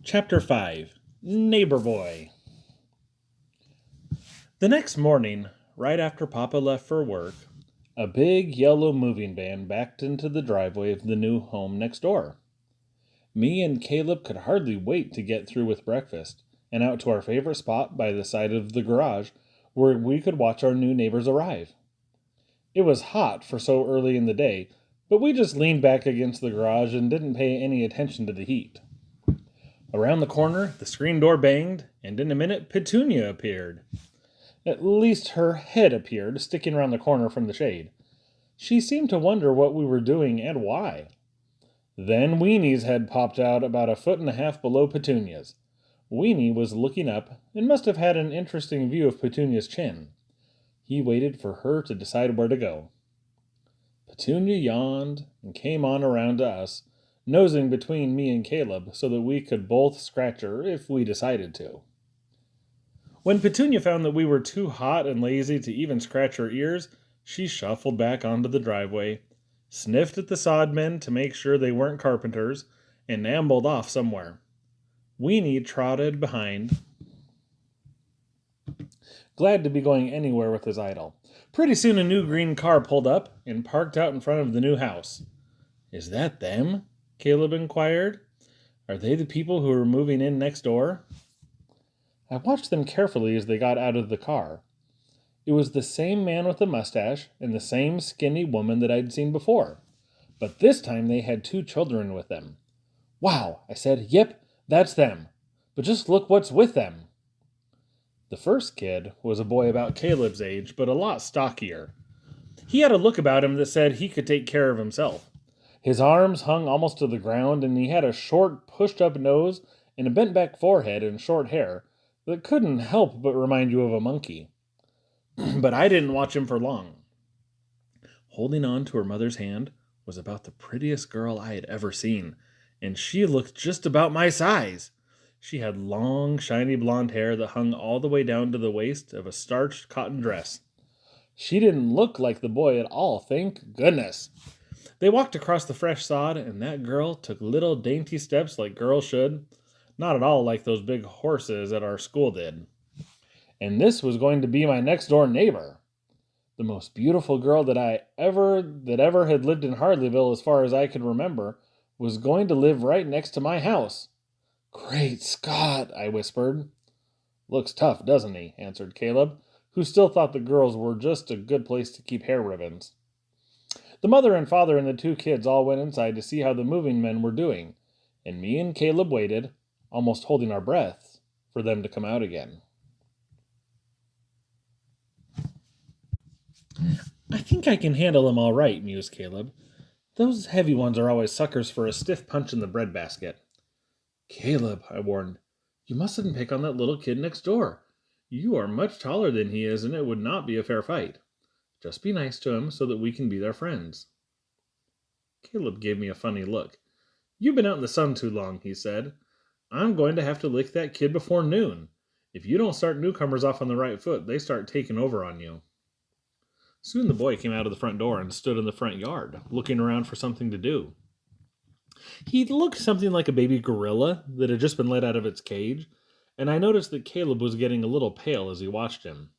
Chapter 5 Neighbor Boy. The next morning, right after Papa left for work, a big yellow moving van backed into the driveway of the new home next door. Me and Caleb could hardly wait to get through with breakfast and out to our favorite spot by the side of the garage where we could watch our new neighbors arrive. It was hot for so early in the day, but we just leaned back against the garage and didn't pay any attention to the heat. Around the corner, the screen door banged, and in a minute, Petunia appeared. At least her head appeared, sticking around the corner from the shade. She seemed to wonder what we were doing and why. Then Weenie's head popped out about a foot and a half below Petunia's. Weenie was looking up and must have had an interesting view of Petunia's chin. He waited for her to decide where to go. Petunia yawned and came on around to us, nosing between me and Caleb so that we could both scratch her if we decided to. When Petunia found that we were too hot and lazy to even scratch her ears, she shuffled back onto the driveway, sniffed at the sodmen to make sure they weren't carpenters, and ambled off somewhere. Weenie trotted behind, glad to be going anywhere with his idol. Pretty soon a new green car pulled up and parked out in front of the new house. "Is that them?" Caleb inquired. "Are they the people who are moving in next door?" I watched them carefully as they got out of the car. It was the same man with the mustache and the same skinny woman that I'd seen before, but this time they had 2 children with them. "Wow," I said. "Yep, that's them. But just look what's with them." The first kid was a boy about Caleb's age, but a lot stockier. He had a look about him that said he could take care of himself. His arms hung almost to the ground, and he had a short, pushed-up nose and a bent-back forehead and short hair that couldn't help but remind you of a monkey. But I didn't watch him for long. Holding on to her mother's hand was about the prettiest girl I had ever seen, and she looked just about my size. She had long, shiny blonde hair that hung all the way down to the waist of a starched cotton dress. She didn't look like the boy at all, thank goodness. They walked across the fresh sod, and that girl took little dainty steps like girls should, not at all like those big horses at our school did. And this was going to be my next-door neighbor. The most beautiful girl that ever had lived in Harleyville as far as I could remember was going to live right next to my house. "Great Scott," I whispered. "Looks tough, doesn't he?" answered Caleb, who still thought the girls were just a good place to keep hair ribbons. The mother and father and the 2 kids all went inside to see how the moving men were doing, and me and Caleb waited, almost holding our breath, for them to come out again. "I think I can handle them all right," mused Caleb. "Those heavy ones are always suckers for a stiff punch in the breadbasket." "Caleb," I warned, "you mustn't pick on that little kid next door. You are much taller than he is, and it would not be a fair fight. Just be nice to him so that we can be their friends." Caleb gave me a funny look. "You've been out in the sun too long," he said. "I'm going to have to lick that kid before noon. If you don't start newcomers off on the right foot, they start taking over on you." Soon the boy came out of the front door and stood in the front yard, looking around for something to do. He looked something like a baby gorilla that had just been let out of its cage, and I noticed that Caleb was getting a little pale as he watched him.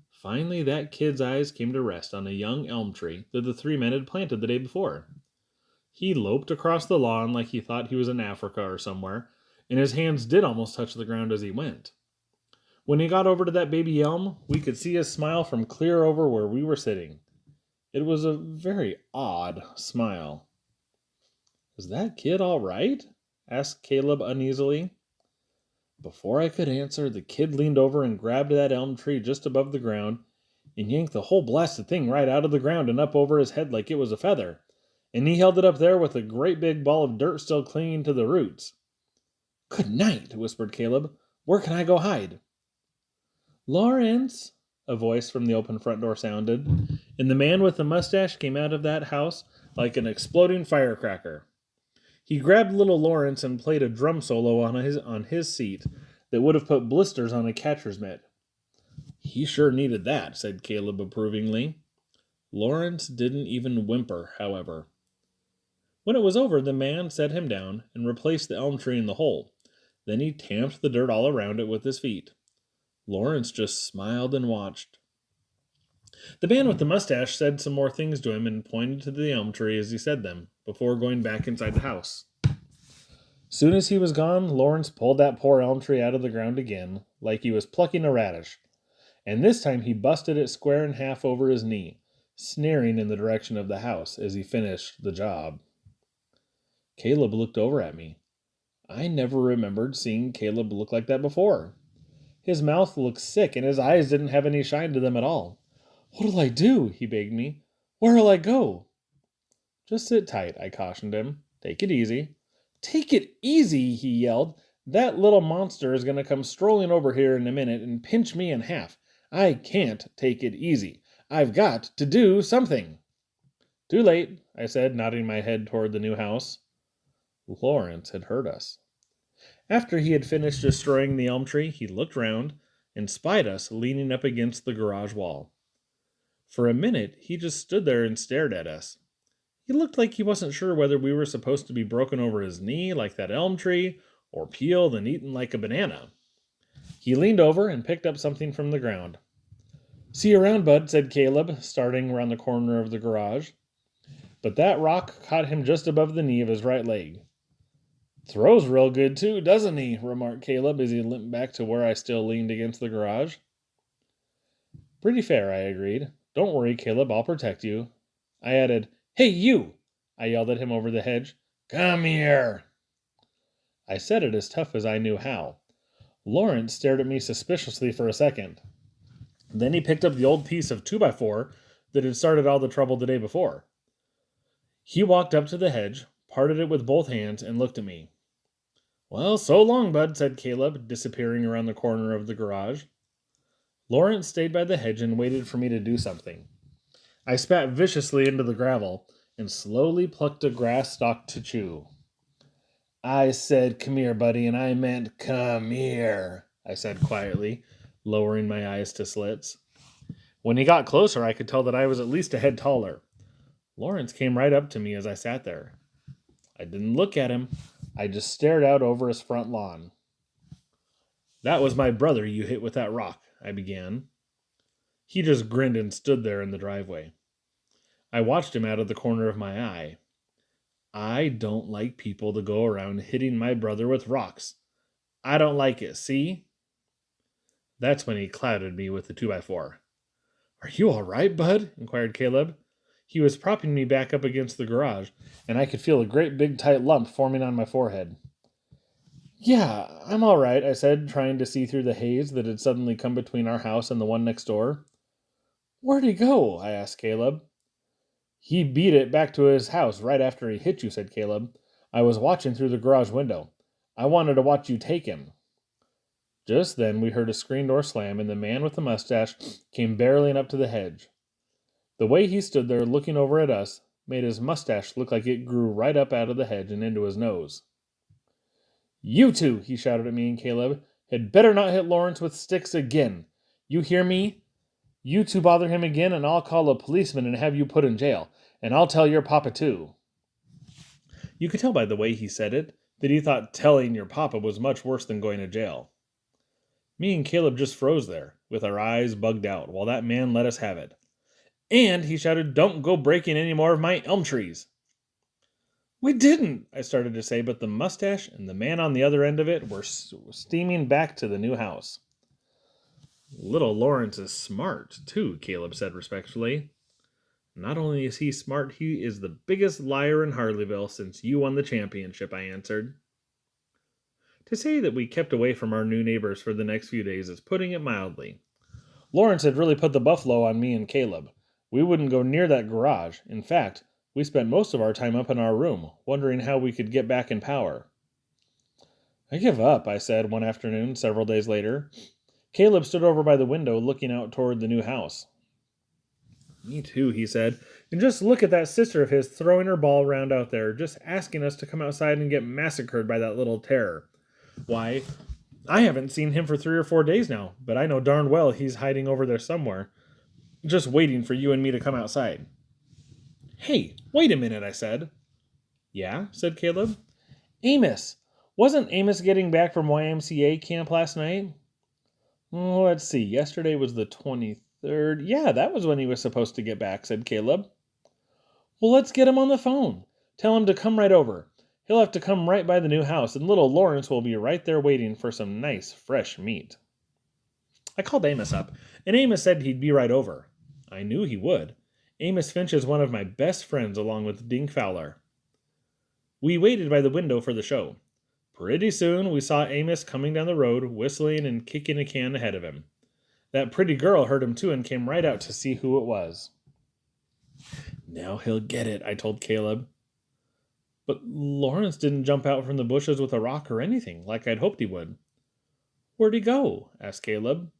Finally, that kid's eyes came to rest on a young elm tree that the 3 men had planted the day before. He loped across the lawn like he thought he was in Africa or somewhere, and his hands did almost touch the ground as he went. When he got over to that baby elm, we could see his smile from clear over where we were sitting. It was a very odd smile. "Is that kid all right?" asked Caleb uneasily. Before I could answer, the kid leaned over and grabbed that elm tree just above the ground and yanked the whole blasted thing right out of the ground and up over his head like it was a feather. And he held it up there with a great big ball of dirt still clinging to the roots. "Good night," whispered Caleb. "Where can I go hide?" "Lawrence," a voice from the open front door sounded, and the man with the mustache came out of that house like an exploding firecracker. He grabbed little Lawrence and played a drum solo on his seat that would have put blisters on a catcher's mitt. "He sure needed that," said Caleb approvingly. Lawrence didn't even whimper, however. When it was over, the man set him down and replaced the elm tree in the hole, Then he tamped the dirt all around it with his feet. Lawrence just smiled and watched. The man with the mustache said some more things to him and pointed to the elm tree as he said them, before going back inside the house. Soon as he was gone, Lawrence pulled that poor elm tree out of the ground again, like he was plucking a radish, and this time he busted it square in half over his knee, sneering in the direction of the house as he finished the job. Caleb looked over at me. I never remembered seeing Caleb look like that before. His mouth looked sick, and his eyes didn't have any shine to them at all. "What'll I do?" he begged me. "Where'll I go?" "Just sit tight," I cautioned him. "Take it easy." "Take it easy," he yelled. "That little monster is going to come strolling over here in a minute and pinch me in half. I can't take it easy. I've got to do something." "Too late," I said, nodding my head toward the new house. Lawrence had heard us. After he had finished destroying the elm tree, he looked round and spied us leaning up against the garage wall. For a minute, he just stood there and stared at us. He looked like he wasn't sure whether we were supposed to be broken over his knee like that elm tree, or peeled and eaten like a banana. He leaned over and picked up something from the ground. "See you around, bud," said Caleb, starting around the corner of the garage. But that rock caught him just above the knee of his right leg. "Throws real good, too, doesn't he?" remarked Caleb as he limped back to where I still leaned against the garage. "Pretty fair," I agreed. "Don't worry, Caleb, I'll protect you." I added, "Hey, you!" I yelled at him over the hedge. "Come here!" I said it as tough as I knew how. Lawrence stared at me suspiciously for a second. Then he picked up the old piece of 2x4 that had started all the trouble the day before. He walked up to the hedge, parted it with both hands, and looked at me. "Well, so long, bud," said Caleb, disappearing around the corner of the garage. Lawrence stayed by the hedge and waited for me to do something. I spat viciously into the gravel and slowly plucked a grass stalk to chew. "I said come here, buddy, and I meant come here," I said quietly, lowering my eyes to slits. When he got closer, I could tell that I was at least a head taller. Lawrence came right up to me as I sat there. I didn't look at him. I just stared out over his front lawn. "That was my brother you hit with that rock," I began. He just grinned and stood there in the driveway. I watched him out of the corner of my eye. "I don't like people to go around hitting my brother with rocks. I don't like it, see?" That's when he clouded me with the 2x4. "Are you all right, bud?" inquired Caleb. He was propping me back up against the garage, and I could feel a great big tight lump forming on my forehead. "Yeah, I'm all right," I said, trying to see through the haze that had suddenly come between our house and the one next door. "Where'd he go?" I asked Caleb. "He beat it back to his house right after he hit you," said Caleb. "I was watching through the garage window. I wanted to watch you take him." Just then we heard a screen door slam, and the man with the mustache came barreling up to the hedge. The way he stood there looking over at us made his mustache look like it grew right up out of the hedge and into his nose. "You two," he shouted at me and Caleb, "had better not hit Lawrence with sticks again. You hear me? You two bother him again, and I'll call a policeman and have you put in jail. And I'll tell your papa, too." You could tell by the way he said it that he thought telling your papa was much worse than going to jail. Me and Caleb just froze there, with our eyes bugged out, while that man let us have it. "And," he shouted, "don't go breaking any more of my elm trees." "We didn't," I started to say, but the mustache and the man on the other end of it were steaming back to the new house. "Little Lawrence is smart, too," Caleb said respectfully. "Not only is he smart, he is the biggest liar in Harleyville since you won the championship," I answered. To say that we kept away from our new neighbors for the next few days is putting it mildly. Lawrence had really put the buffalo on me and Caleb. We wouldn't go near that garage. In fact, we spent most of our time up in our room, wondering how we could get back in power. "I give up," I said one afternoon several days later. Caleb stood over by the window looking out toward the new house. "Me too," he said. "And just look at that sister of his throwing her ball around out there, just asking us to come outside and get massacred by that little terror. Why, I haven't seen him for 3 or 4 days now, but I know darn well he's hiding over there somewhere, just waiting for you and me to come outside." "Hey, wait a minute," I said. "Yeah?" said Caleb. "Amos, Wasn't Amos getting back from YMCA camp last night? Let's see. Yesterday was the 23rd. Yeah, that was when he was supposed to get back, said Caleb. Well, let's get him on the phone. Tell him to come right over. He'll have to come right by the new house, and little Lawrence will be right there waiting for some nice, fresh meat. I called Amos up, and Amos said he'd be right over. I knew he would. Amos Finch is one of my best friends along with Dink Fowler. We waited by the window for the show. Pretty soon we saw Amos coming down the road, whistling and kicking a can ahead of him. That pretty girl heard him too and came right out to see who it was. Now he'll get it, I told Caleb. But Lawrence didn't jump out from the bushes with a rock or anything, like I'd hoped he would. Where'd he go? Asked Caleb.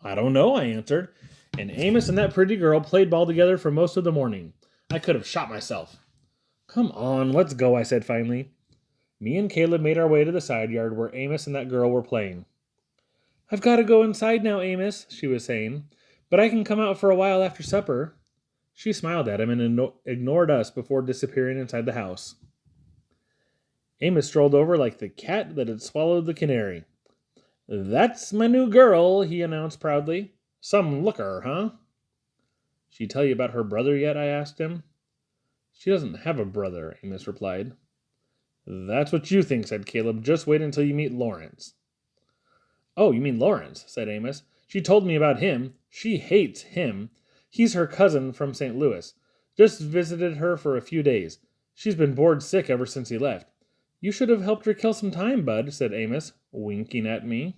I don't know, I answered. And Amos and that pretty girl played ball together for most of the morning. I could have shot myself. Come on, let's go, I said finally. Me and Caleb made our way to the side yard where Amos and that girl were playing. I've got to go inside now, Amos, she was saying, but I can come out for a while after supper. She smiled at him and ignored us before disappearing inside the house. Amos strolled over like the cat that had swallowed the canary. That's my new girl, he announced proudly. Some looker, huh? She tell you about her brother yet? I asked him. She doesn't have a brother, Amos replied. That's what you think, said Caleb. Just wait until you meet Lawrence. Oh, you mean Lawrence, said Amos. She told me about him. She hates him. He's her cousin from St. Louis. Just visited her for a few days. She's been bored sick ever since he left. You should have helped her kill some time, Bud, said Amos, winking at me.